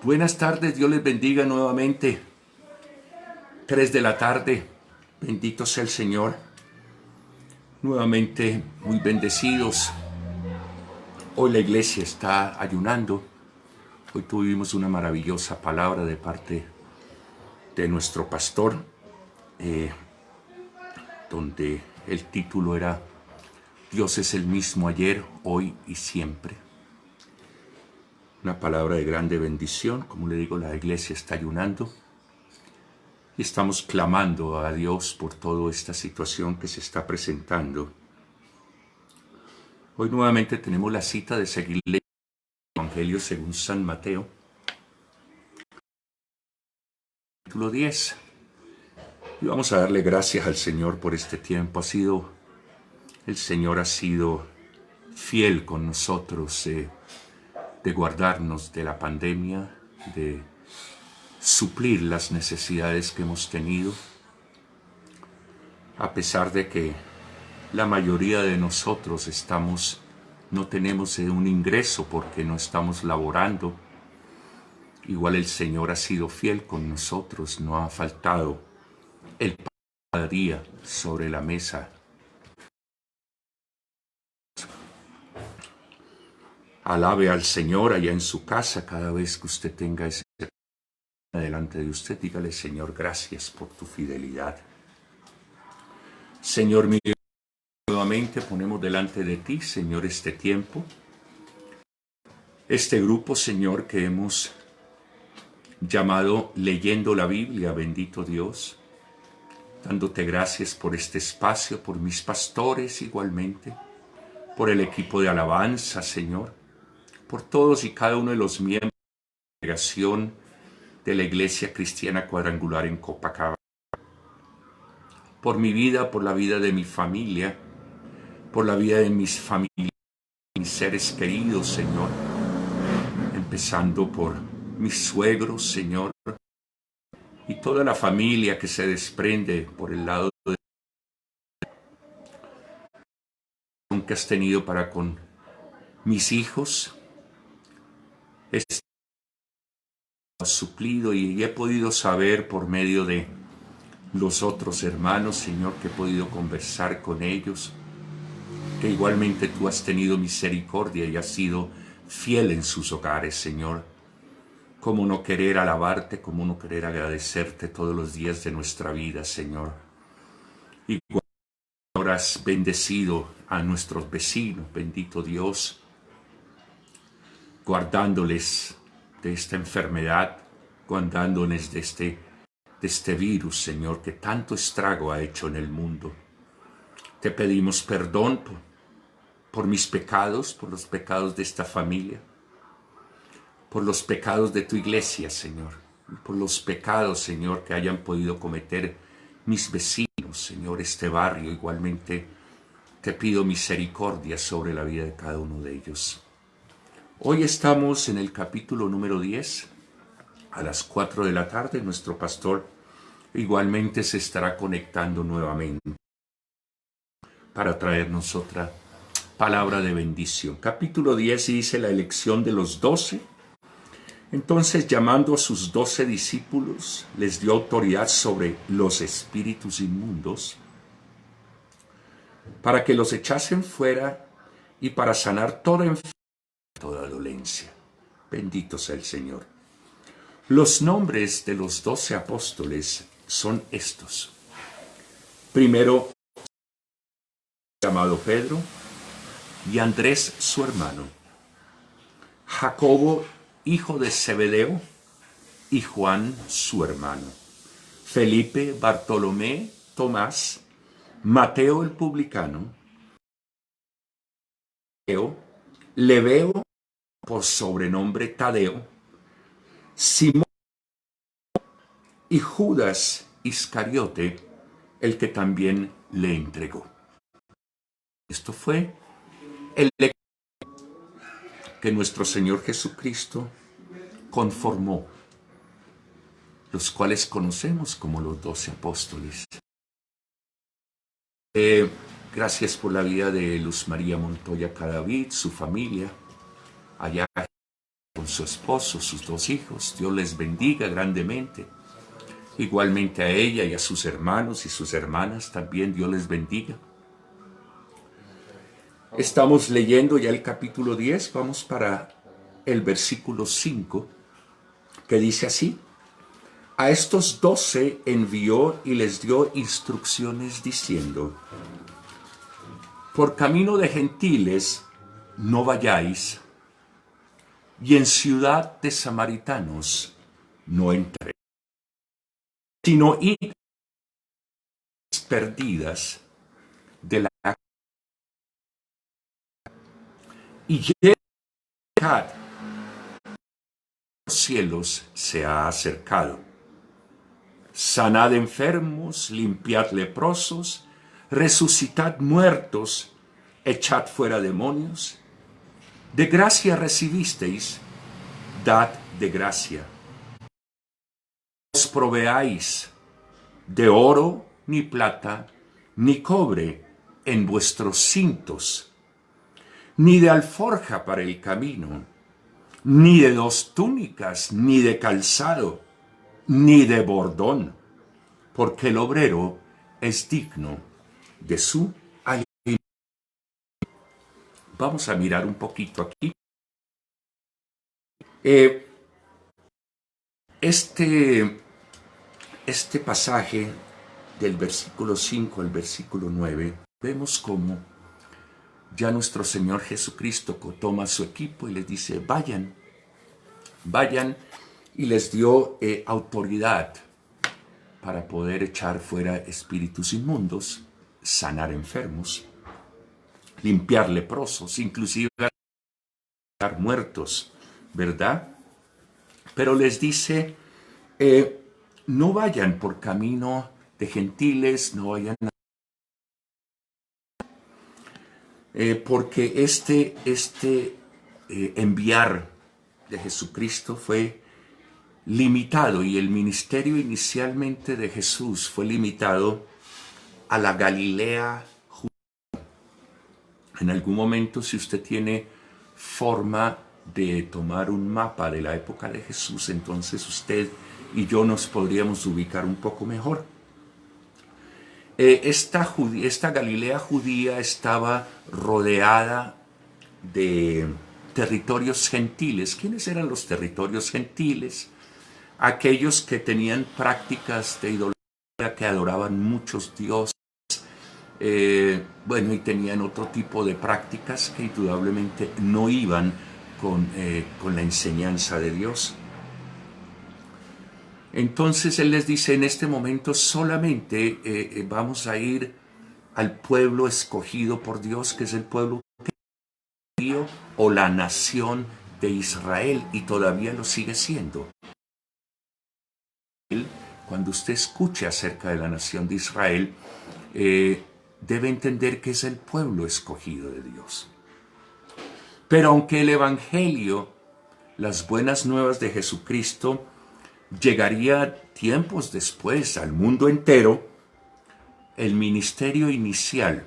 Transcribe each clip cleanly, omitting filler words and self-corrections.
Buenas tardes, Dios les bendiga nuevamente. 3 de la tarde, bendito sea el Señor. Nuevamente muy bendecidos. Hoy la iglesia está ayunando. Hoy tuvimos una maravillosa palabra de parte de nuestro pastor, donde el título era Dios es el mismo ayer, hoy y siempre. Una palabra de grande bendición. Como le digo, la iglesia está ayunando y estamos clamando a Dios por toda esta situación que se está presentando. Hoy nuevamente tenemos la cita de seguir leyendo el Evangelio según San Mateo, capítulo 10. Y vamos a darle gracias al Señor por este tiempo. El Señor ha sido fiel con nosotros, de guardarnos de la pandemia, de suplir las necesidades que hemos tenido, a pesar de que la mayoría de nosotros no tenemos un ingreso porque no estamos laborando. Igual el Señor ha sido fiel con nosotros, no ha faltado el pan cada día sobre la mesa. Alabe al Señor allá en su casa cada vez que usted tenga ese delante de usted. Dígale: Señor, gracias por tu fidelidad. Señor mío, nuevamente ponemos delante de ti, Señor, este tiempo, este grupo, Señor, que hemos llamado Leyendo la Biblia. Bendito Dios, dándote gracias por este espacio, por mis pastores igualmente, por el equipo de alabanza, Señor, por todos y cada uno de los miembros de la congregación de la Iglesia Cristiana Cuadrangular en Copacabana, por mi vida, por la vida de mi familia, por la vida de mis familiares, mis seres queridos, Señor, empezando por mis suegros, Señor, y toda la familia que se desprende por el lado de que has tenido para con mis hijos. Has suplido y he podido saber por medio de los otros hermanos, Señor, que he podido conversar con ellos, que igualmente tú has tenido misericordia y has sido fiel en sus hogares, Señor. Cómo no querer alabarte, cómo no querer agradecerte todos los días de nuestra vida, Señor. Y cuando has bendecido a nuestros vecinos, bendito Dios, guardándoles de esta enfermedad, guardándoles de este virus, Señor, que tanto estrago ha hecho en el mundo. Te pedimos perdón por mis pecados, por los pecados de esta familia, por los pecados de tu iglesia, Señor, y por los pecados, Señor, que hayan podido cometer mis vecinos, Señor, este barrio. Igualmente te pido misericordia sobre la vida de cada uno de ellos. Hoy estamos en el capítulo número 10, a las 4 de la tarde. Nuestro pastor igualmente se estará conectando nuevamente para traernos otra palabra de bendición. Capítulo 10 dice: la elección de los 12. Entonces, llamando a sus 12 discípulos, les dio autoridad sobre los espíritus inmundos, para que los echasen fuera y para sanar toda enfermedad, toda dolencia. Bendito sea el Señor. Los nombres de los 12 apóstoles son estos. Primero, llamado Pedro, y Andrés su hermano, Jacobo, hijo de Zebedeo, y Juan su hermano, Felipe, Bartolomé, Tomás, Mateo el publicano, Leveo, por sobrenombre Tadeo, Simón y Judas Iscariote, el que también le entregó. Esto fue el que nuestro Señor Jesucristo conformó, los cuales conocemos como los 12 apóstoles. Gracias por la vida de Luz María Montoya Cadavid, su familia, allá con su esposo, sus 2 hijos. Dios les bendiga grandemente. Igualmente a ella y a sus hermanos y sus hermanas también Dios les bendiga. Estamos leyendo ya el capítulo 10, vamos para el versículo 5, que dice así: a estos 12 envió y les dio instrucciones diciendo: por camino de gentiles no vayáis, y en ciudad de samaritanos no entréis, sino id perdidas de la y llegad, los cielos se ha acercado. Sanad enfermos, limpiad leprosos, resucitad muertos, echad fuera demonios. De gracia recibisteis, dad de gracia. Os proveáis de oro, ni plata, ni cobre en vuestros cintos, ni de alforja para el camino, ni de 2 túnicas, ni de calzado, ni de bordón, porque el obrero es digno de su alimento. Vamos a mirar un poquito aquí. Este pasaje del versículo 5 al versículo 9, vemos cómo ya nuestro Señor Jesucristo toma a su equipo y les dice: vayan, y les dio autoridad para poder echar fuera espíritus inmundos, sanar enfermos, limpiar leprosos, inclusive muertos, ¿verdad? Pero les dice, no vayan por camino de gentiles, no vayan porque este enviar de Jesucristo fue limitado, y el ministerio inicialmente de Jesús fue limitado a la Galilea. En algún momento, si usted tiene forma de tomar un mapa de la época de Jesús, entonces usted y yo nos podríamos ubicar un poco mejor. Esta Galilea judía estaba rodeada de territorios gentiles. ¿Quiénes eran los territorios gentiles? Aquellos que tenían prácticas de idolatría, que adoraban muchos dioses, y tenían otro tipo de prácticas que indudablemente no iban con la enseñanza de Dios. Entonces Él les dice: en este momento solamente vamos a ir al pueblo escogido por Dios, que es el pueblo judío o la nación de Israel, y todavía lo sigue siendo. Cuando usted escuche acerca de la nación de Israel, debe entender que es el pueblo escogido de Dios. Pero aunque el Evangelio, las buenas nuevas de Jesucristo, llegaría tiempos después al mundo entero, el ministerio inicial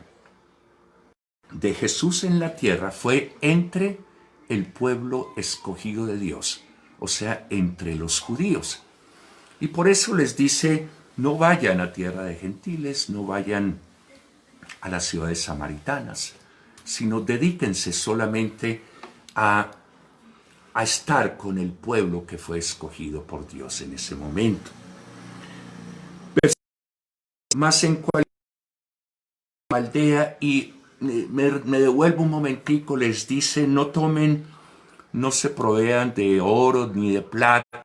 de Jesús en la tierra fue entre el pueblo escogido de Dios, o sea, entre los judíos. Y por eso les dice: no vayan a tierra de gentiles, no vayan a las ciudades samaritanas, sino dedíquense solamente a estar con el pueblo que fue escogido por Dios en ese momento. Más en cualquier aldea, y me devuelvo un momentico, les dice: no tomen, no se provean de oro ni de plata,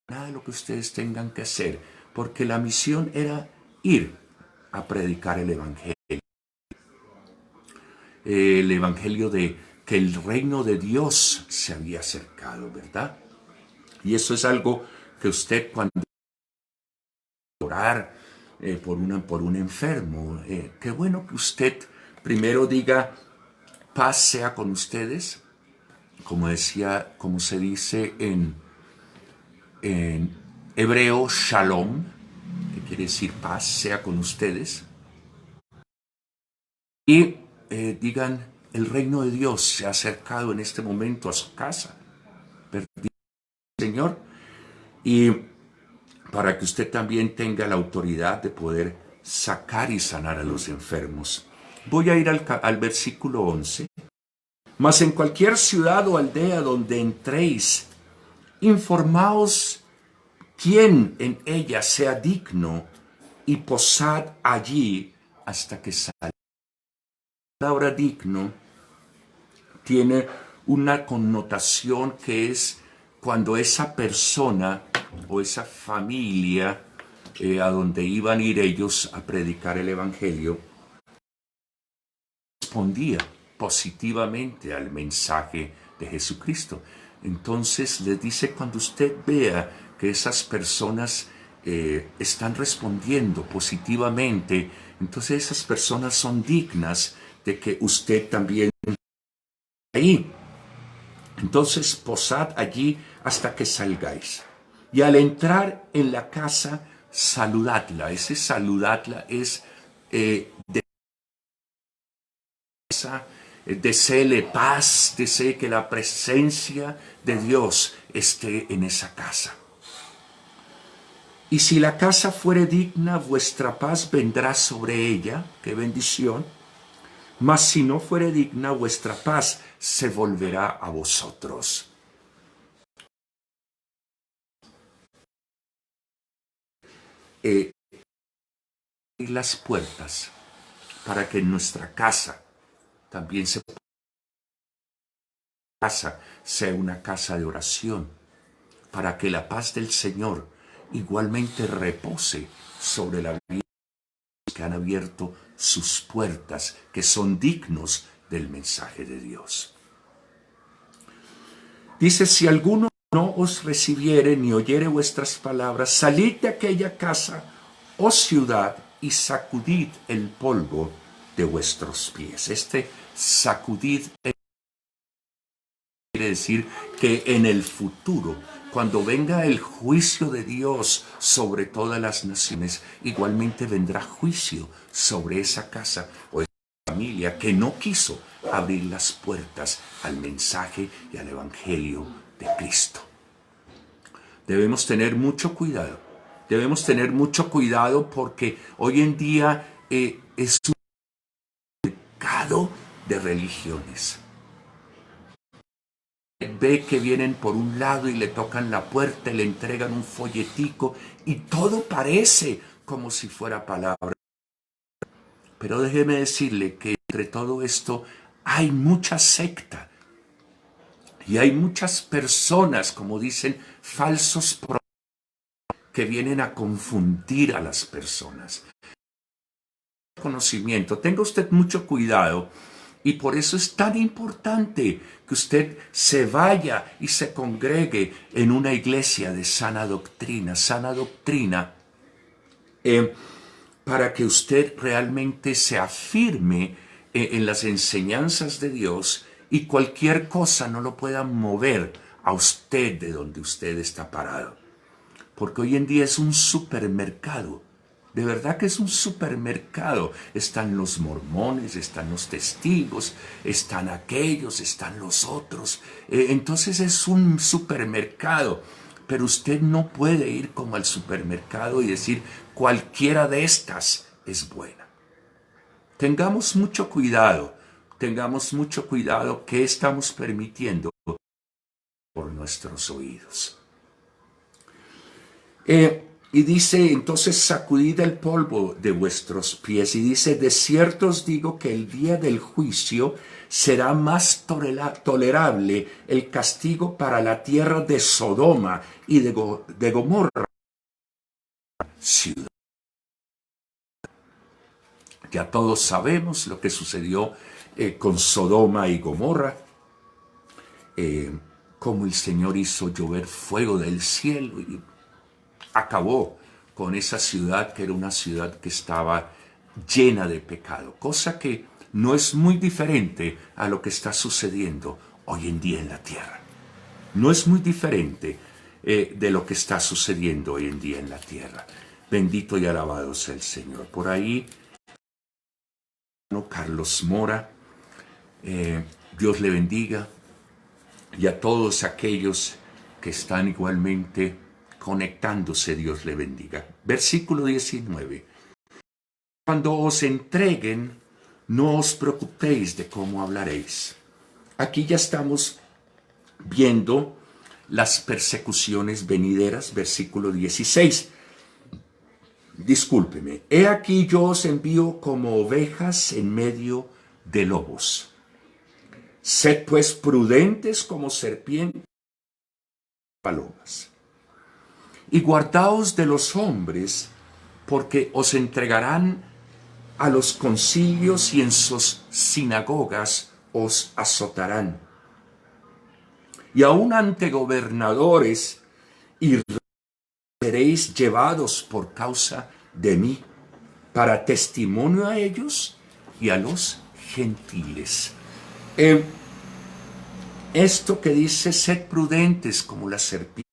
nada de lo que ustedes tengan que hacer, porque la misión era ir a predicar el Evangelio. El Evangelio de que el reino de Dios se había acercado, ¿verdad? Y eso es algo que usted, cuando orar por un enfermo, qué bueno que usted primero diga: paz sea con ustedes, como se dice en hebreo, shalom, que quiere decir paz sea con ustedes, y digan: el reino de Dios se ha acercado en este momento a su casa. Perdido, Señor, y para que usted también tenga la autoridad de poder sacar y sanar a los enfermos. Voy a ir al versículo 11. Mas en cualquier ciudad o aldea donde entréis, informaos quién en ella sea digno y posad allí hasta que salga. La palabra digno tiene una connotación que es cuando esa persona o esa familia a donde iban a ir ellos a predicar el evangelio respondía positivamente al mensaje de Jesucristo. Entonces les dice, cuando usted vea que esas personas están respondiendo positivamente, entonces esas personas son dignas de que usted también ahí. Entonces posad allí hasta que salgáis. Y al entrar en la casa, saludadla. Ese saludadla es deseele paz, desee que la presencia de Dios esté en esa casa. Y si la casa fuere digna, vuestra paz vendrá sobre ella, qué bendición. Mas si no fuere digna, vuestra paz se volverá a vosotros. Y las puertas para que nuestra casa también sea una casa de oración, para que la paz del Señor igualmente repose sobre la vida que han abierto sus puertas, que son dignos del mensaje de Dios. Dice, si alguno no os recibiere ni oyere vuestras palabras, salid de aquella casa o ciudad y sacudid el polvo de vuestros pies. Sacudid quiere decir que en el futuro, cuando venga el juicio de Dios sobre todas las naciones, igualmente vendrá juicio sobre esa casa o esa familia que no quiso abrir las puertas al mensaje y al evangelio de Cristo. Debemos tener mucho cuidado. Debemos tener mucho cuidado porque hoy en día es un mercado de religiones. Ve que vienen por un lado y le tocan la puerta, le entregan un folletico y todo parece como si fuera palabra. Pero déjeme decirle que entre todo esto hay mucha secta y hay muchas personas, como dicen, falsos profetas que vienen a confundir a las personas. Conocimiento, tenga usted mucho cuidado. Y por eso es tan importante que usted se vaya y se congregue en una iglesia de sana doctrina para que usted realmente se afirme en las enseñanzas de Dios y cualquier cosa no lo pueda mover a usted de donde usted está parado. Porque hoy en día es un supermercado. De verdad que es un supermercado. Están los mormones, están los testigos, están aquellos, están los otros. Entonces es un supermercado. Pero usted no puede ir como al supermercado y decir cualquiera de estas es buena. Tengamos mucho cuidado qué estamos permitiendo por nuestros oídos. Y dice, entonces sacudid el polvo de vuestros pies. Y dice, de cierto os digo que el día del juicio será más tolerable el castigo para la tierra de Sodoma y de Gomorra, ciudad. Ya todos sabemos lo que sucedió con Sodoma y Gomorra, cómo el Señor hizo llover fuego del cielo y acabó con esa ciudad que era una ciudad que estaba llena de pecado, cosa que no es muy diferente a lo que está sucediendo hoy en día en la tierra. No es muy diferente de lo que está sucediendo hoy en día en la tierra. Bendito y alabado sea el Señor. Por ahí, Carlos Mora, Dios le bendiga. y a todos aquellos que están igualmente conectándose, Dios le bendiga. Versículo 19. Cuando os entreguen, no os preocupéis de cómo hablaréis. Aquí ya estamos viendo las persecuciones venideras, versículo 16. Discúlpeme, he aquí yo os envío como ovejas en medio de lobos. Sed pues prudentes como serpientes y palomas. Y guardaos de los hombres, porque os entregarán a los concilios y en sus sinagogas os azotarán. Y aun ante gobernadores y seréis llevados por causa de mí, para testimonio a ellos y a los gentiles. Esto que dice, sed prudentes como la serpiente,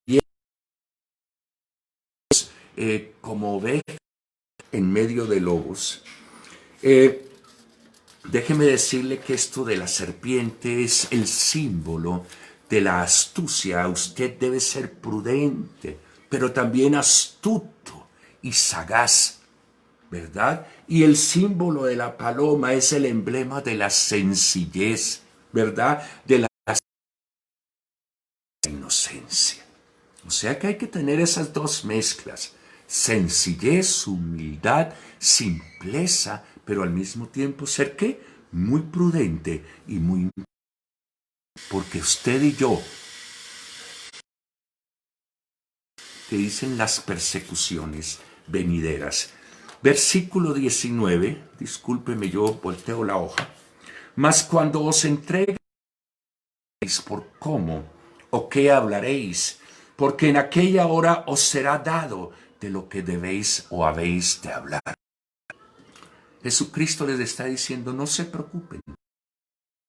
como ovejas en medio de lobos. Déjeme decirle que esto de la serpiente es el símbolo de la astucia. Usted debe ser prudente, pero también astuto y sagaz, ¿verdad? Y el símbolo de la paloma es el emblema de la sencillez, ¿verdad? De la inocencia. O sea que hay que tener esas dos mezclas: sencillez, humildad, simpleza, pero al mismo tiempo ser ¿qué? Muy prudente y muy... Porque usted y yo, que dicen las persecuciones venideras. Versículo 19, discúlpeme, yo volteo la hoja. Mas cuando os entreguéis, por cómo o qué hablaréis, porque en aquella hora os será dado de lo que debéis o habéis de hablar. Jesucristo les está diciendo, no se preocupen.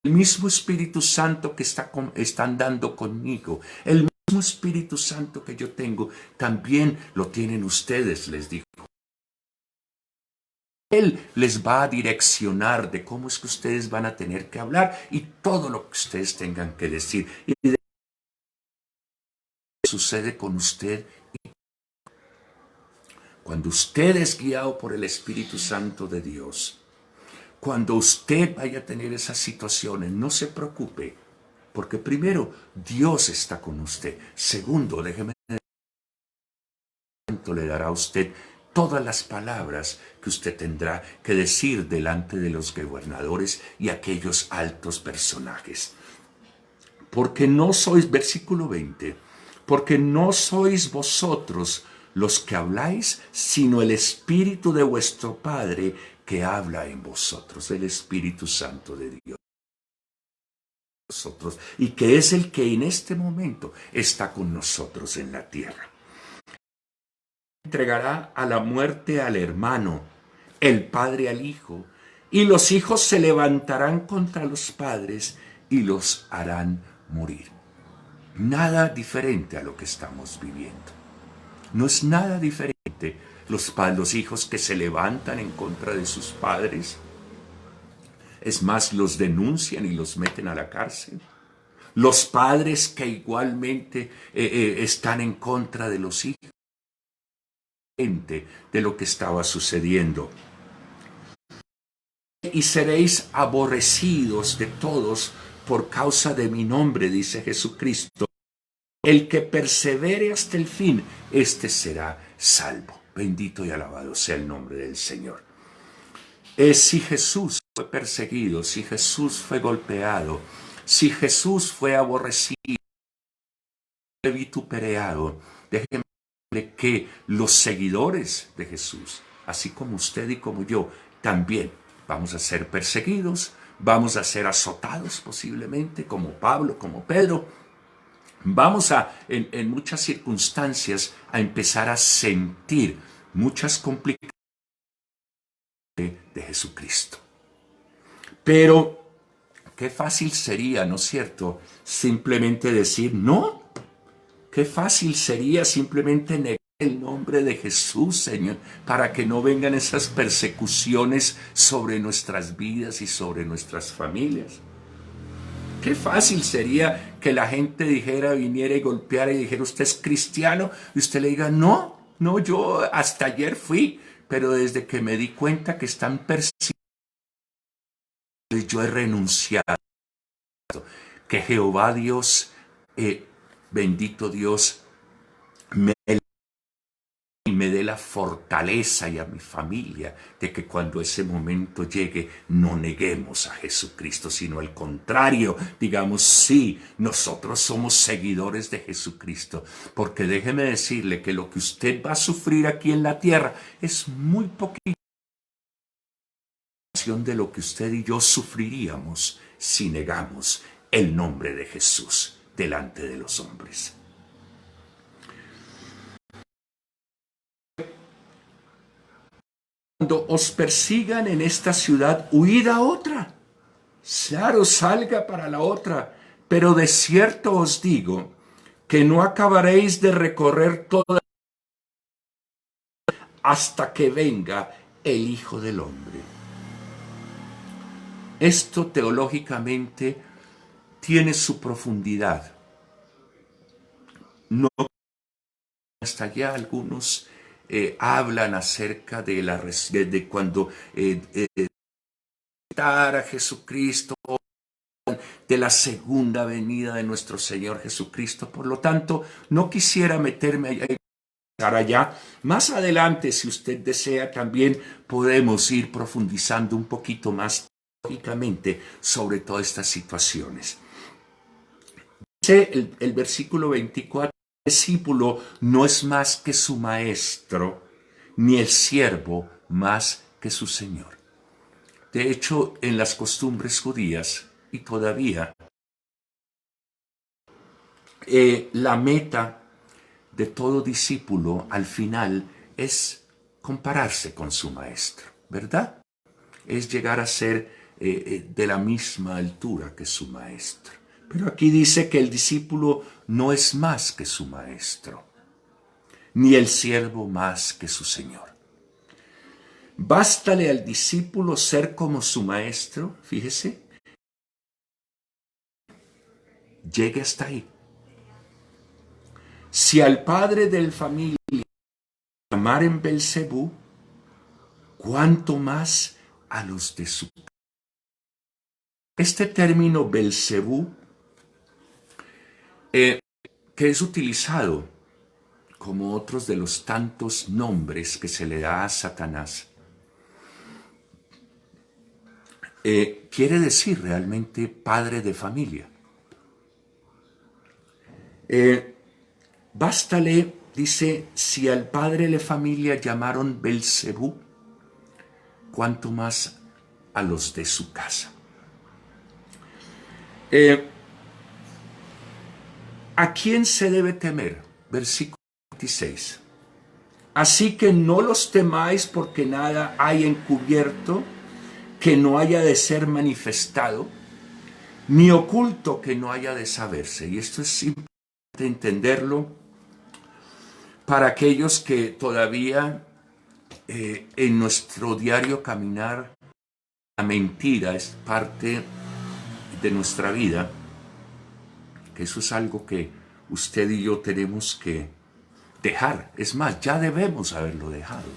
El mismo Espíritu Santo que están dando conmigo, el mismo Espíritu Santo que yo tengo, también lo tienen ustedes, les dijo. Él les va a direccionar de cómo es que ustedes van a tener que hablar y todo lo que ustedes tengan que decir. Y de sucede con usted. Cuando usted es guiado por el Espíritu Santo de Dios, cuando usted vaya a tener esas situaciones, no se preocupe, porque primero, Dios está con usted. Segundo, déjeme decirle, le dará a usted todas las palabras que usted tendrá que decir delante de los gobernadores y aquellos altos personajes. Porque no sois, versículo 20, porque no sois vosotros los que habláis, sino el Espíritu de vuestro Padre que habla en vosotros, el Espíritu Santo de Dios. Nosotros, y que es el que en este momento está con nosotros en la tierra. Entregará a la muerte al hermano, el padre al hijo, y los hijos se levantarán contra los padres y los harán morir. Nada diferente a lo que estamos viviendo. No es nada diferente los hijos que se levantan en contra de sus padres. Es más, los denuncian y los meten a la cárcel. Los padres que igualmente están en contra de los hijos. De lo que estaba sucediendo. Y seréis aborrecidos de todos por causa de mi nombre, dice Jesucristo. El que persevere hasta el fin, este será salvo. Bendito y alabado sea el nombre del Señor. Si Jesús fue perseguido, si Jesús fue golpeado, si Jesús fue aborrecido, fue vituperado, déjeme decirle que los seguidores de Jesús, así como usted y como yo, también vamos a ser perseguidos, vamos a ser azotados posiblemente, como Pablo, como Pedro. Vamos en muchas circunstancias, a empezar a sentir muchas complicaciones de Jesucristo. Pero qué fácil sería, ¿no es cierto?, simplemente decir no. Qué fácil sería simplemente negar el nombre de Jesús, Señor, para que no vengan esas persecuciones sobre nuestras vidas y sobre nuestras familias. Qué fácil sería que la gente dijera, viniera y golpeara y dijera, usted es cristiano, y usted le diga, no, no, yo hasta ayer fui, pero desde que me di cuenta que están persiguiendo, yo he renunciado. Que Jehová Dios, bendito Dios, me dé la fortaleza y a mi familia de que cuando ese momento llegue no neguemos a Jesucristo, sino al contrario, digamos, sí, nosotros somos seguidores de Jesucristo, porque déjeme decirle que lo que usted va a sufrir aquí en la tierra es muy poquito de lo que usted y yo sufriríamos si negamos el nombre de Jesús delante de los hombres. Cuando os persigan en esta ciudad, huid a otra. Claro, salga para la otra. Pero de cierto os digo que no acabaréis de recorrer toda hasta que venga el Hijo del Hombre. Esto teológicamente tiene su profundidad. No hasta allá algunos hablan acerca de cuando a Jesucristo, de la segunda venida de nuestro Señor Jesucristo. Por lo tanto, no quisiera meterme allá. Más adelante, si usted desea, también podemos ir profundizando un poquito más teológicamente sobre todas estas situaciones. Dice el versículo 24, el discípulo no es más que su maestro, ni el siervo más que su Señor. De hecho, en las costumbres judías, y todavía, la meta de todo discípulo al final es compararse con su maestro, ¿verdad? Es llegar a ser de la misma altura que su maestro. Pero aquí dice que el discípulo no es más que su maestro, ni el siervo más que su Señor. Bástale al discípulo ser como su maestro, fíjese, llegue hasta ahí. Si al padre del familia llamar en Belcebú, cuánto más a los de su casa. Este término Belcebú, que es utilizado como otros de los tantos nombres que se le da a Satanás, quiere decir realmente padre de familia. Bástale, dice, si al padre de familia llamaron Belcebú, cuánto más a los de su casa. ¿A quién se debe temer? Versículo 26. Así que no los temáis porque nada hay encubierto que no haya de ser manifestado, ni oculto que no haya de saberse. Y esto es importante entenderlo para aquellos que todavía en nuestro diario caminar, la mentira es parte de nuestra vida, que eso es algo que usted y yo tenemos que dejar. Es más, ya debemos haberlo dejado.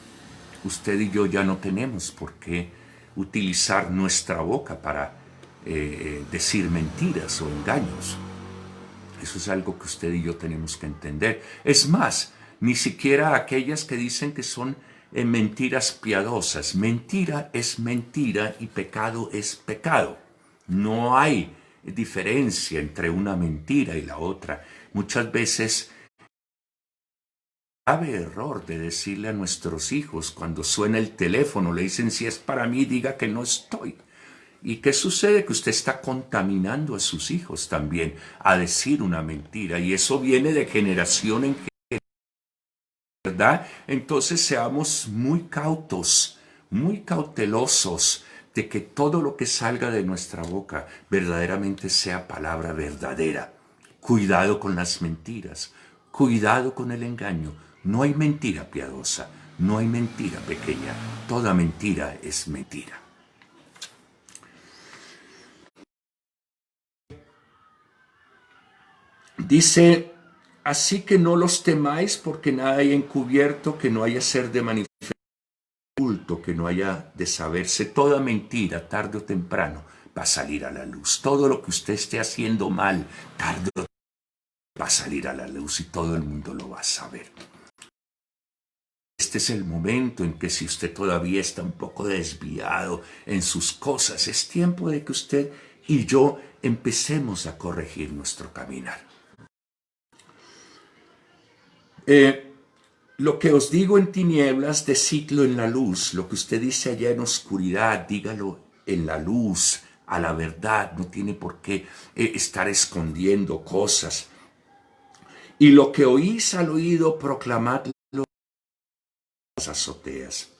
Usted y yo ya no tenemos por qué utilizar nuestra boca para decir mentiras o engaños. Eso es algo que usted y yo tenemos que entender. Es más, ni siquiera aquellas que dicen que son mentiras piadosas. Mentira es mentira y pecado es pecado. No hay diferencia entre una mentira y la otra. Muchas veces, grave error de decirle a nuestros hijos cuando suena el teléfono, le dicen si es para mí, diga que no estoy. ¿Y qué sucede? Que usted está contaminando a sus hijos también a decir una mentira, y eso viene de generación en generación, ¿verdad? Entonces seamos muy cautos, muy cautelosos de que todo lo que salga de nuestra boca verdaderamente sea palabra verdadera. Cuidado con las mentiras, cuidado con el engaño. No hay mentira piadosa, no hay mentira pequeña, toda mentira es mentira. Dice, así que no los temáis porque nada hay encubierto que no haya ser de manifiesto, oculto que no haya de saberse. Toda mentira, tarde o temprano, va a salir a la luz. Todo lo que usted esté haciendo mal, tarde o temprano va a salir a la luz y todo el mundo lo va a saber. Este es el momento en que si usted todavía está un poco desviado en sus cosas, es tiempo de que usted y yo empecemos a corregir nuestro caminar. Lo que os digo en tinieblas, decidlo en la luz. Lo que usted dice allá en oscuridad, dígalo en la luz, a la verdad. No tiene por qué estar escondiendo cosas. Y lo que oís al oído, proclamadlo en las azoteas.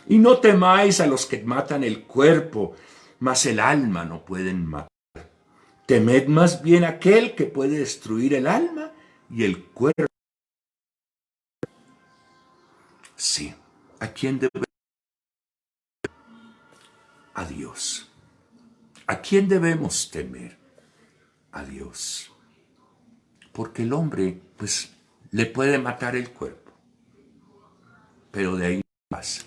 Y no temáis a los que matan el cuerpo, mas el alma no pueden matar. Temed más bien aquel que puede destruir el alma y el cuerpo. Sí, ¿a quién debemos? A Dios. ¿A quién debemos temer? A Dios. Porque el hombre, pues, le puede matar el cuerpo, pero de ahí no pasa.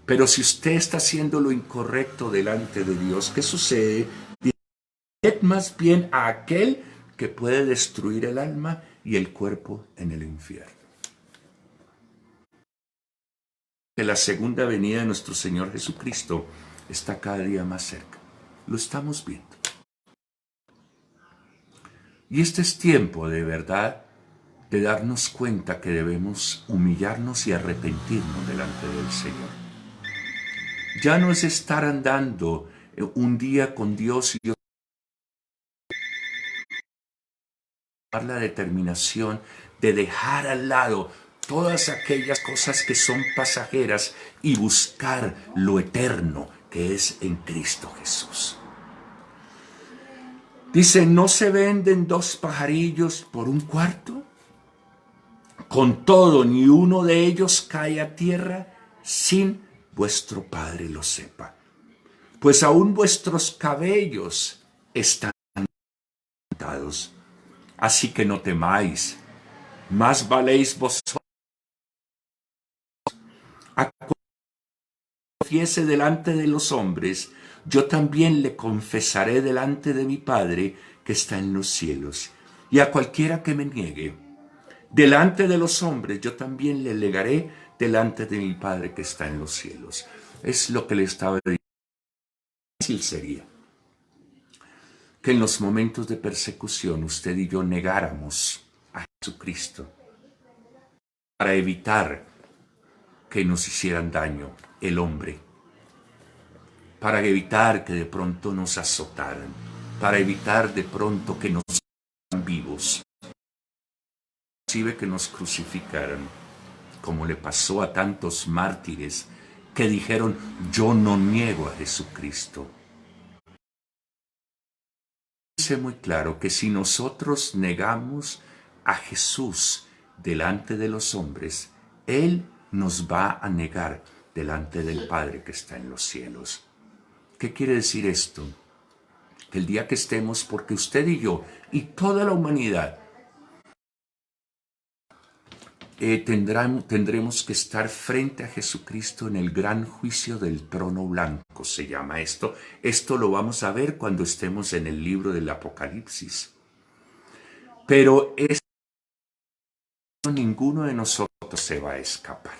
Pero si usted está haciendo lo incorrecto delante de Dios, ¿qué sucede? Temed más bien a aquel que puede destruir el alma y el cuerpo en el infierno. Que la segunda venida de nuestro Señor Jesucristo está cada día más cerca. Lo estamos viendo. Y este es tiempo de verdad de darnos cuenta que debemos humillarnos y arrepentirnos delante del Señor. Ya no es estar andando un día con Dios y tomar la determinación de dejar al lado todas aquellas cosas que son pasajeras y buscar lo eterno que es en Cristo Jesús. Dice, ¿no se venden 2 pajarillos por un cuarto? Con todo, ni uno de ellos cae a tierra sin vuestro Padre lo sepa. Pues aún vuestros cabellos están contados. Así que no temáis, más valéis vosotros. A cual confiese delante de los hombres, yo también le confesaré delante de mi Padre que está en los cielos. Y a cualquiera que me niegue, delante de los hombres, yo también le negaré delante de mi Padre que está en los cielos. Es lo que le estaba diciendo. Fácil sería que en los momentos de persecución usted y yo negáramos a Jesucristo para evitar que nos hicieran daño el hombre, para evitar que de pronto nos azotaran, para evitar de pronto que nos hagan vivos, inclusive que nos crucificaran, como le pasó a tantos mártires que dijeron, yo no niego a Jesucristo. Dice muy claro que si nosotros negamos a Jesús delante de los hombres, Él nos va a negar delante del Padre que está en los cielos. ¿Qué quiere decir esto? Que el día que estemos, porque usted y yo y toda la humanidad tendremos que estar frente a Jesucristo en el gran juicio del trono blanco, se llama esto. Esto lo vamos a ver cuando estemos en el libro del Apocalipsis. Pero ninguno de nosotros se va a escapar.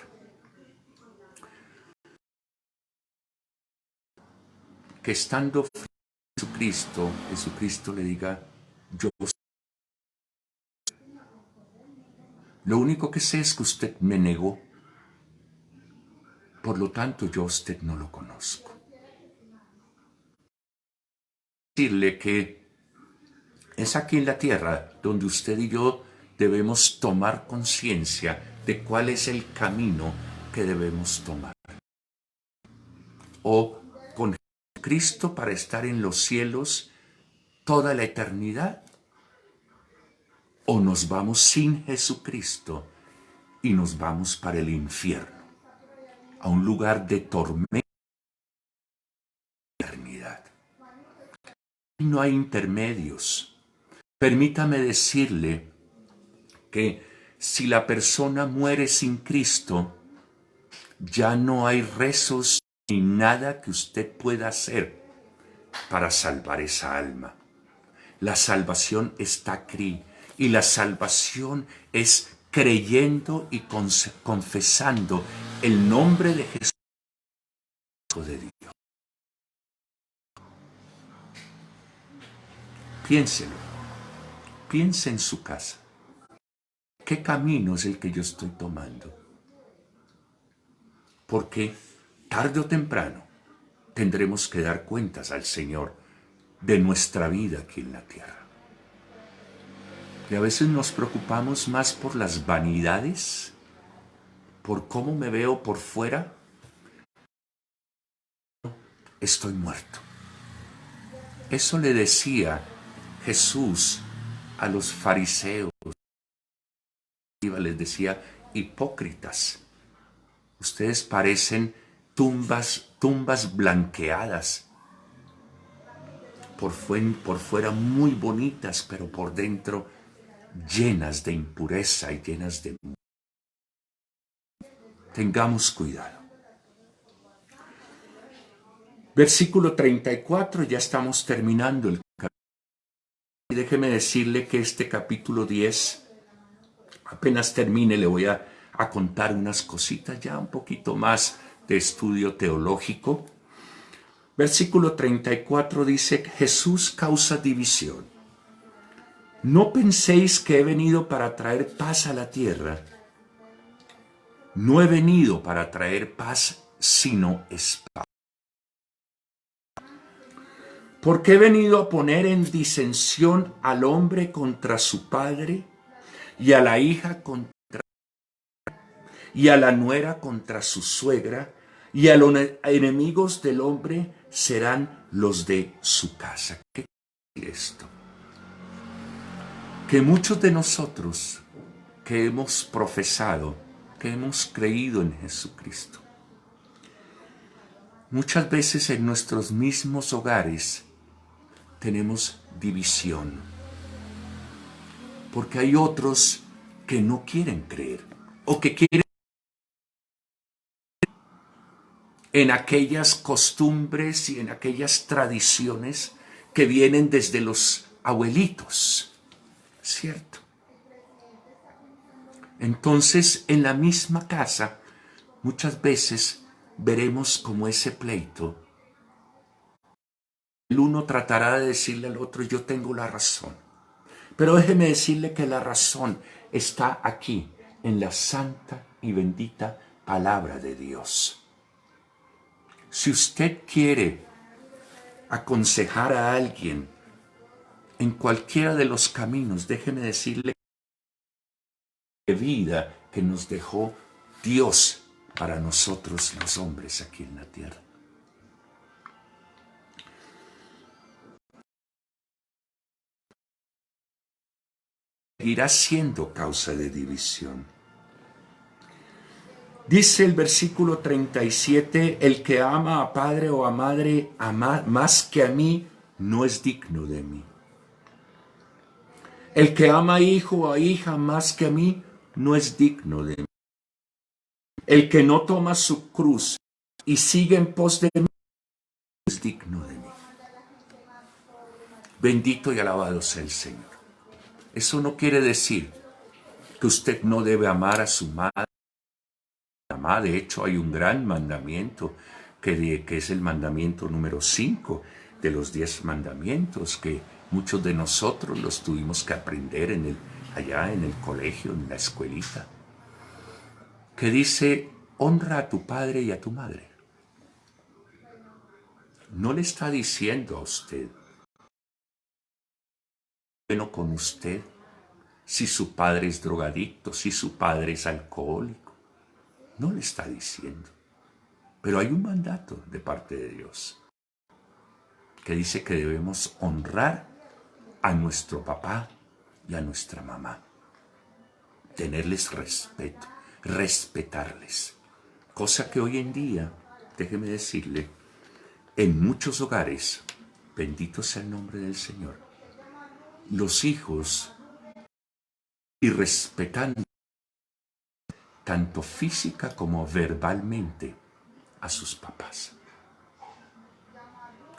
Que estando frente a Jesucristo, Jesucristo le diga, yo soy. Lo único que sé es que usted me negó, por lo tanto yo a usted no lo conozco. Decirle que es aquí en la tierra donde usted y yo debemos tomar conciencia de cuál es el camino que debemos tomar. O con Cristo para estar en los cielos toda la eternidad, o nos vamos sin Jesucristo y nos vamos para el infierno, a un lugar de tormenta y eternidad. No hay intermedios. Permítame decirle que si la persona muere sin Cristo, ya no hay rezos ni nada que usted pueda hacer para salvar esa alma. La salvación está aquí, y la salvación es creyendo y confesando el nombre de Jesús de Dios. Piénselo, piense en su casa. ¿Qué camino es el que yo estoy tomando? Porque tarde o temprano tendremos que dar cuentas al Señor de nuestra vida aquí en la tierra. Y a veces nos preocupamos más por las vanidades, por cómo me veo por fuera. Estoy muerto. Eso le decía Jesús a los fariseos. Les decía: hipócritas, ustedes parecen tumbas blanqueadas, por fuera muy bonitas, pero por dentro llenas de impureza y llenas de... Tengamos cuidado. Versículo 34, ya estamos terminando el capítulo. Y déjeme decirle que este capítulo 10, apenas termine, le voy a contar unas cositas, ya un poquito más de estudio teológico. Versículo 34 dice: Jesús causa división. No penséis que he venido para traer paz a la tierra. No he venido para traer paz, sino espada. Porque he venido a poner en disensión al hombre contra su padre, y a la hija contra, y a la nuera contra su suegra, y a los enemigos del hombre serán los de su casa. ¿Qué quiere decir esto? Que muchos de nosotros que hemos profesado, que hemos creído en Jesucristo, muchas veces en nuestros mismos hogares tenemos división, porque hay otros que no quieren creer o que quieren en aquellas costumbres y en aquellas tradiciones que vienen desde los abuelitos, ¿cierto? Entonces, en la misma casa, muchas veces veremos como ese pleito. El uno tratará de decirle al otro: yo tengo la razón. Pero déjeme decirle que la razón está aquí, en la santa y bendita palabra de Dios. Si usted quiere aconsejar a alguien en cualquiera de los caminos, déjeme decirle que vida que nos dejó Dios para nosotros los hombres aquí en la tierra. Seguirá siendo causa de división. Dice el versículo 37, el que ama a padre o a madre más que a mí, no es digno de mí. El que ama a hijo o a hija más que a mí, no es digno de mí. El que no toma su cruz y sigue en pos de mí, no es digno de mí. Bendito y alabado sea el Señor. Eso no quiere decir que usted no debe amar a su madre. De hecho, hay un gran mandamiento que es el mandamiento número 5 de los 10 mandamientos, que muchos de nosotros los tuvimos que aprender allá en el colegio, en la escuelita, que dice: honra a tu padre y a tu madre. No le está diciendo a usted bueno con usted si su padre es drogadicto, si su padre es alcohólico. No le está diciendo. Pero hay un mandato de parte de Dios que dice que debemos honrar a nuestro papá y a nuestra mamá. Tenerles respeto, respetarles. Cosa que hoy en día, déjeme decirle, en muchos hogares, bendito sea el nombre del Señor, los hijos y respetando tanto física como verbalmente a sus papás.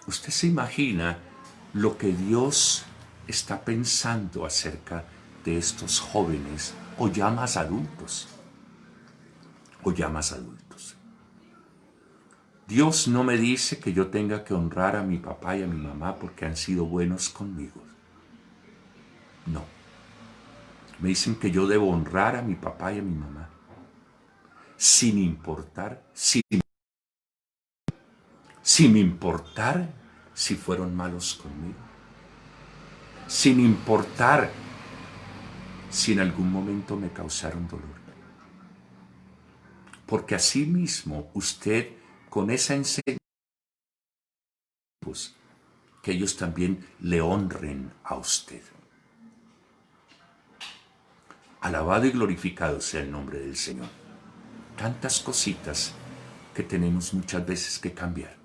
Usted se imagina lo que Dios está pensando acerca de estos jóvenes o ya más adultos. Dios no me dice que yo tenga que honrar a mi papá y a mi mamá porque han sido buenos conmigo. No. Me dicen que yo debo honrar a mi papá y a mi mamá sin importar, sin importar si fueron malos conmigo, sin importar si en algún momento me causaron dolor. Porque así mismo usted con esa enseñanza, que ellos también le honren a usted. Alabado y glorificado sea el nombre del Señor. Tantas cositas que tenemos muchas veces que cambiar.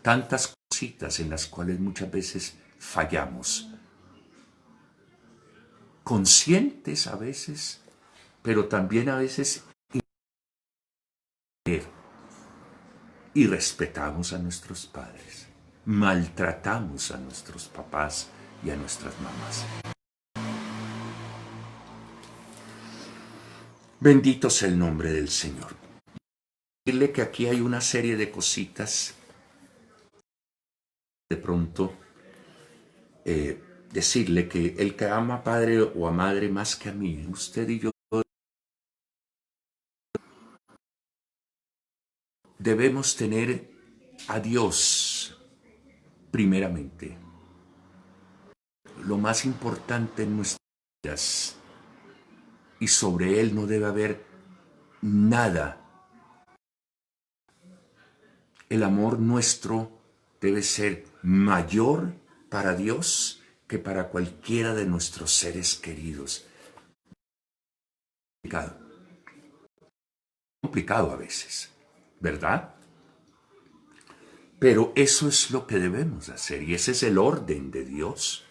Tantas cositas en las cuales muchas veces fallamos. Conscientes a veces, pero también a veces y respetamos a nuestros padres. Maltratamos a nuestros papás y a nuestras mamás. Bendito sea el nombre del Señor. Decirle que aquí hay una serie de cositas. De pronto, decirle que el que ama a padre o a madre más que a mí, usted y yo, debemos tener a Dios primeramente. Lo más importante en nuestras vidas. Y sobre Él no debe haber nada. El amor nuestro debe ser mayor para Dios que para cualquiera de nuestros seres queridos. Complicado a veces, ¿verdad? Pero eso es lo que debemos hacer y ese es el orden de Dios.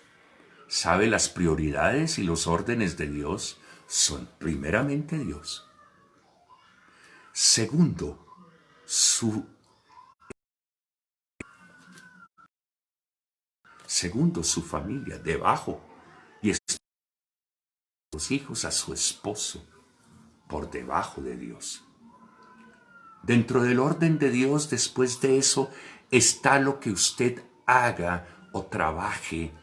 ¿Sabe? Las prioridades y los órdenes de Dios son primeramente Dios. Segundo, su familia, debajo. Y los hijos a su esposo, por debajo de Dios. Dentro del orden de Dios, después de eso, está lo que usted haga o trabaje,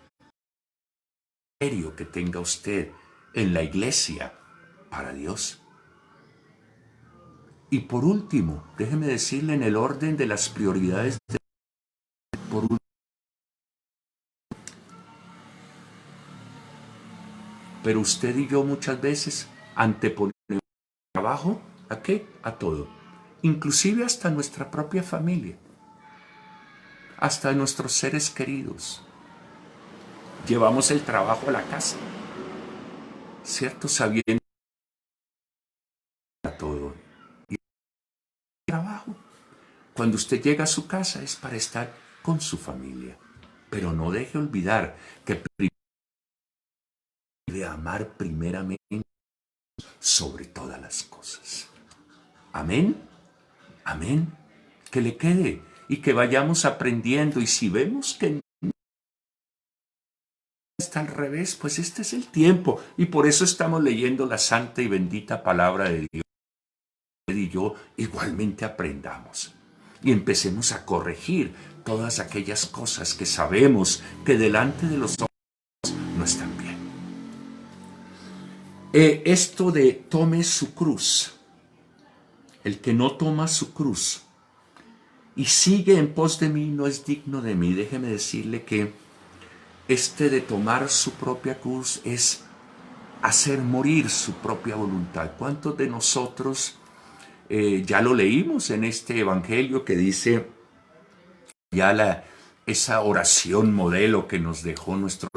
que tenga usted en la iglesia para Dios. Y por último, déjeme decirle en el orden de las prioridades, pero usted y yo muchas veces anteponemos el trabajo, ¿a qué? A todo. Inclusive hasta nuestra propia familia, hasta nuestros seres queridos. Llevamos el trabajo a la casa, ¿cierto? Sabiendo a todo. Y el trabajo, cuando usted llega a su casa, es para estar con su familia. Pero no deje olvidar que debe amar primeramente sobre todas las cosas. Amén. Amén. Que le quede y que vayamos aprendiendo. Y si vemos que está al revés, pues este es el tiempo. Y por eso estamos leyendo la santa y bendita palabra de Dios. Y yo igualmente aprendamos. Y empecemos a corregir todas aquellas cosas que sabemos que delante de los ojos no están bien. Esto de tome su cruz. El que no toma su cruz y sigue en pos de mí no es digno de mí. Déjeme decirle que este de tomar su propia cruz es hacer morir su propia voluntad. ¿Cuántos de nosotros ya lo leímos en este evangelio que dice ya esa oración modelo que nos dejó nuestro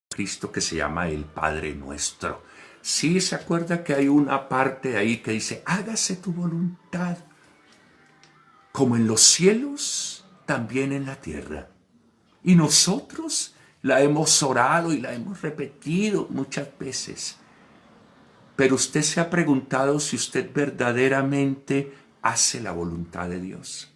Cristo que se llama el Padre Nuestro? Sí, se acuerda que hay una parte ahí que dice, hágase tu voluntad, como en los cielos, también en la tierra. Y nosotros la hemos orado y la hemos repetido muchas veces. Pero usted se ha preguntado si usted verdaderamente hace la voluntad de Dios.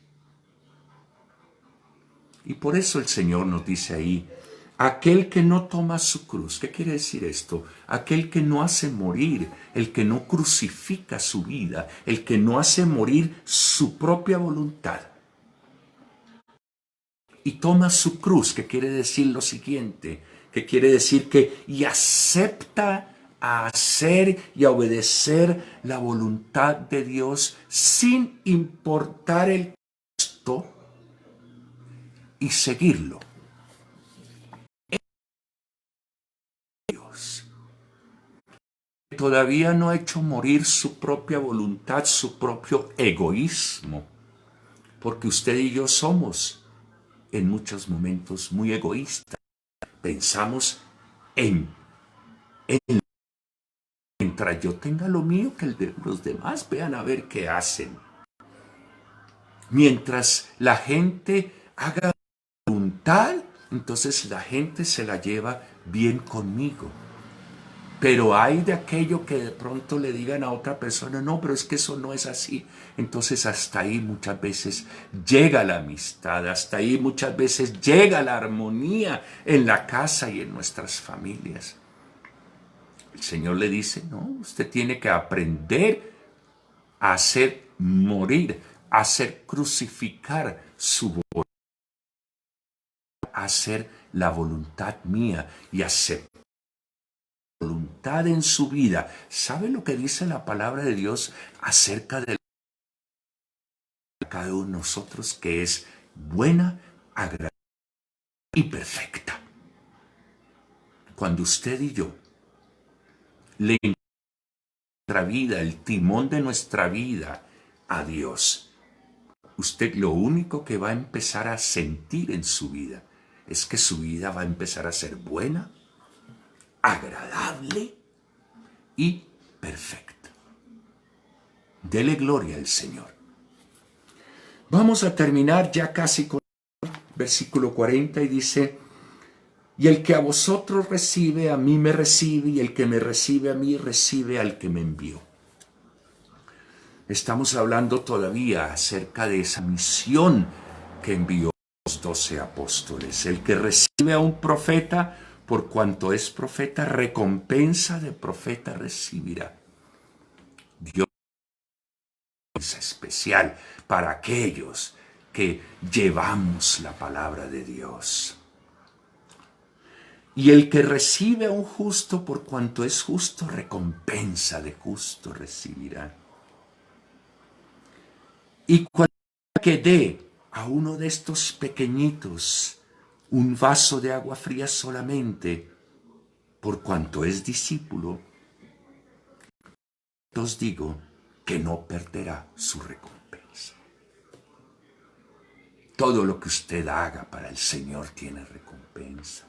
Y por eso el Señor nos dice ahí, aquel que no toma su cruz. ¿Qué quiere decir esto? Aquel que no hace morir, el que no crucifica su vida, el que no hace morir su propia voluntad. Y toma su cruz, que quiere decir lo siguiente, que quiere decir que y acepta a hacer y a obedecer la voluntad de Dios sin importar el costo y seguirlo. Dios todavía no ha hecho morir su propia voluntad, su propio egoísmo, porque usted y yo somos en muchos momentos muy egoístas. Pensamos en mientras yo tenga lo mío, que los demás vean a ver qué hacen. Mientras la gente haga voluntad, entonces la gente se la lleva bien conmigo. Pero hay de aquello que de pronto le digan a otra persona, no, pero es que eso no es así. Entonces hasta ahí muchas veces llega la amistad, hasta ahí muchas veces llega la armonía en la casa y en nuestras familias. El Señor le dice, no, usted tiene que aprender a hacer morir, a hacer crucificar su voluntad, a hacer la voluntad mía y aceptar la voluntad en su vida. ¿Sabe lo que dice la palabra de Dios acerca de cada uno de nosotros? Que es buena, agradable y perfecta. Cuando usted y yo le nuestra vida, el timón de nuestra vida a Dios, usted lo único que va a empezar a sentir en su vida es que su vida va a empezar a ser buena, agradable y perfecta. Dele gloria al Señor. Vamos a terminar ya casi con el versículo 40 y dice, y el que a vosotros recibe, a mí me recibe, y el que me recibe a mí, recibe al que me envió. Estamos hablando todavía acerca de esa misión que envió los 12 apóstoles. El que recibe a un profeta, por cuanto es profeta, recompensa de profeta recibirá. Dios es especial para aquellos que llevamos la palabra de Dios. Y el que recibe a un justo, por cuanto es justo, recompensa de justo recibirá. Y cualquiera que dé a uno de estos pequeñitos un vaso de agua fría solamente, por cuanto es discípulo, os digo que no perderá su recompensa. Todo lo que usted haga para el Señor tiene recompensa.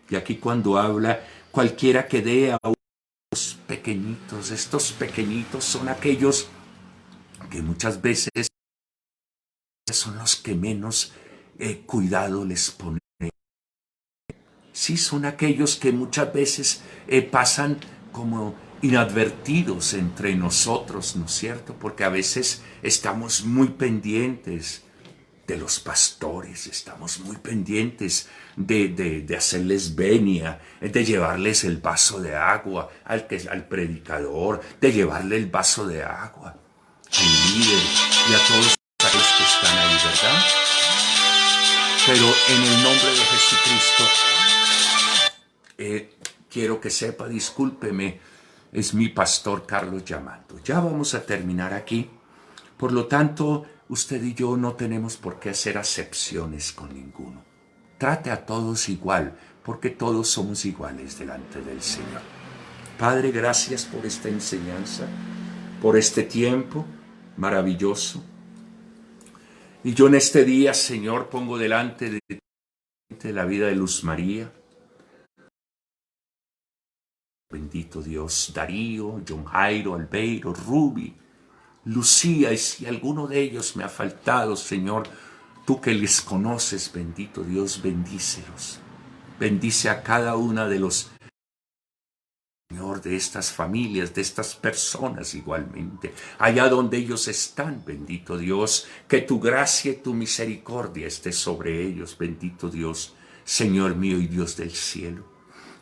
Y aquí cuando habla, cualquiera que dé a unos pequeñitos, estos pequeñitos son aquellos que muchas veces son los que menos cuidado les ponen. Sí, son aquellos que muchas veces pasan como inadvertidos entre nosotros, ¿no es cierto? Porque a veces estamos muy pendientes de los pastores, estamos muy pendientes de hacerles venia, de llevarles el vaso de agua al predicador, de llevarle el vaso de agua al líder y a todos los que están ahí, ¿verdad? Pero en el nombre de Jesucristo, quiero que sepa, discúlpeme, es mi pastor Carlos llamando. Ya vamos a terminar aquí. Por lo tanto, usted y yo no tenemos por qué hacer acepciones con ninguno. Trate a todos igual, porque todos somos iguales delante del Señor. Padre, gracias por esta enseñanza, por este tiempo maravilloso. Y yo en este día, Señor, pongo delante de la vida de Luz María. Bendito Dios, Darío, John Jairo, Albeiro, Ruby, Lucía, y si alguno de ellos me ha faltado, Señor, tú que les conoces, bendito Dios, bendícelos. Bendice a cada una de los, Señor, de estas familias, de estas personas igualmente, allá donde ellos están, bendito Dios, que tu gracia y tu misericordia esté sobre ellos, bendito Dios, Señor mío y Dios del cielo.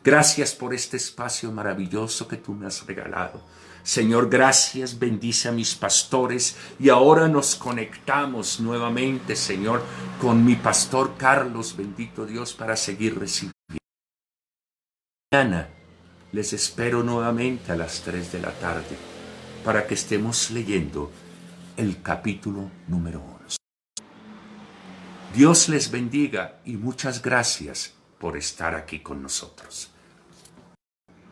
Gracias por este espacio maravilloso que tú me has regalado. Señor, gracias, bendice a mis pastores y ahora nos conectamos nuevamente, Señor, con mi pastor Carlos, bendito Dios, para seguir recibiendo. Mañana les espero nuevamente a las 3 de la tarde para que estemos leyendo el capítulo número 11. Dios les bendiga y muchas gracias por estar aquí con nosotros.